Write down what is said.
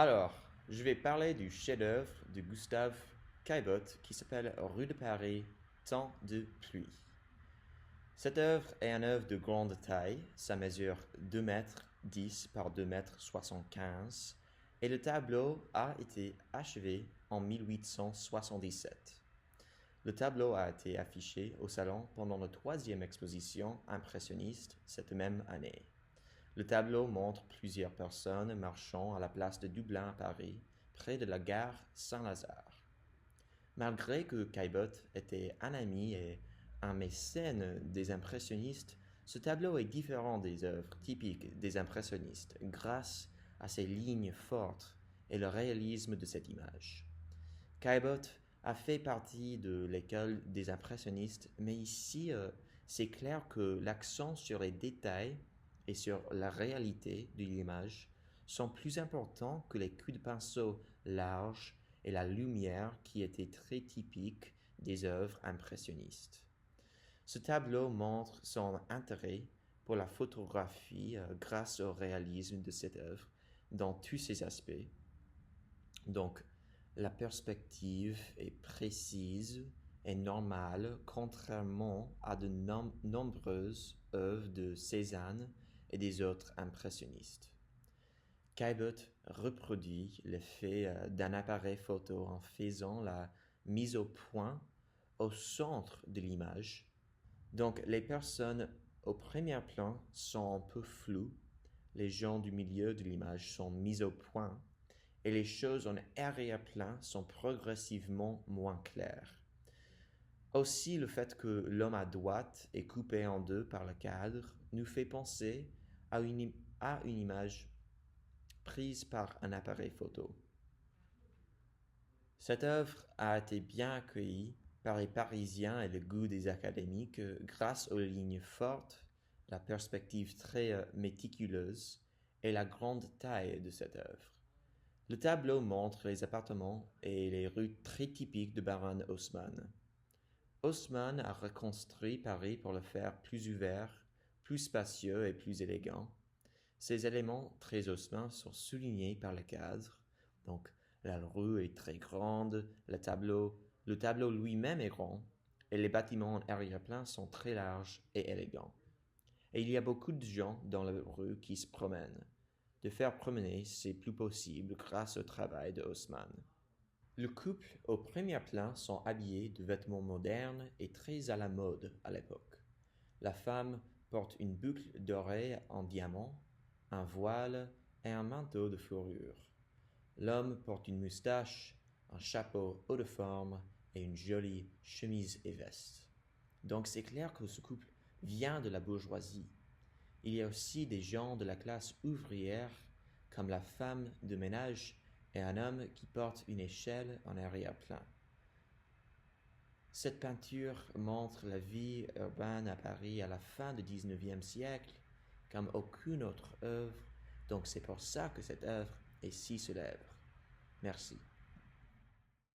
Alors, je vais parler du chef-d'œuvre de Gustave Caillebotte qui s'appelle Rue de Paris, Temps de pluie. Cette œuvre est une œuvre de grande taille, ça mesure 2 mètres 10 par 2 mètres 75 et le tableau a été achevé en 1877. Le tableau a été affiché au salon pendant la troisième exposition impressionniste cette même année. Le tableau montre plusieurs personnes marchant à la place de Dublin à Paris, près de la gare Saint-Lazare. Malgré que Caillebotte était un ami et un mécène des impressionnistes, ce tableau est différent des œuvres typiques des impressionnistes grâce à ses lignes fortes et le réalisme de cette image. Caillebotte a fait partie de l'école des impressionnistes, mais ici, c'est clair que l'accent sur les détails et sur la réalité de l'image sont plus importants que les coups de pinceau larges et la lumière qui étaient très typiques des œuvres impressionnistes. Ce tableau montre son intérêt pour la photographie grâce au réalisme de cette œuvre dans tous ses aspects. Donc, la perspective est précise et normale, contrairement à de nombreuses œuvres de Cézanne et des autres impressionnistes. Caillebotte reproduit l'effet d'un appareil photo en faisant la mise au point au centre de l'image. Donc, les personnes au premier plan sont un peu floues, les gens du milieu de l'image sont mis au point, et les choses en arrière-plan sont progressivement moins claires. Aussi, le fait que l'homme à droite est coupé en deux par le cadre nous fait penser à une image prise par un appareil photo. Cette œuvre a été bien accueillie par les Parisiens et le goût des académiques grâce aux lignes fortes, la perspective très méticuleuse et la grande taille de cette œuvre. Le tableau montre les appartements et les rues très typiques de Baron Haussmann. Haussmann a reconstruit Paris pour le faire plus ouvert, plus spacieux et plus élégant. Ces éléments très Haussmann sont soulignés par le cadre. Donc, la rue est très grande, le tableau lui-même est grand, et les bâtiments en arrière-plan sont très larges et élégants. Et il y a beaucoup de gens dans la rue qui se promènent. De faire promener, c'est plus possible grâce au travail de Haussmann. Le couple au premier plan sont habillés de vêtements modernes et très à la mode à l'époque. La femme porte une boucle d'oreille en diamant, un voile et un manteau de fourrure. L'homme porte une moustache, un chapeau haut de forme et une jolie chemise et veste. Donc c'est clair que ce couple vient de la bourgeoisie. Il y a aussi des gens de la classe ouvrière, comme la femme de ménage et un homme qui porte une échelle en arrière-plan. Cette peinture montre la vie urbaine à Paris à la fin du XIXe siècle, comme aucune autre œuvre, donc c'est pour ça que cette œuvre est si célèbre. Merci.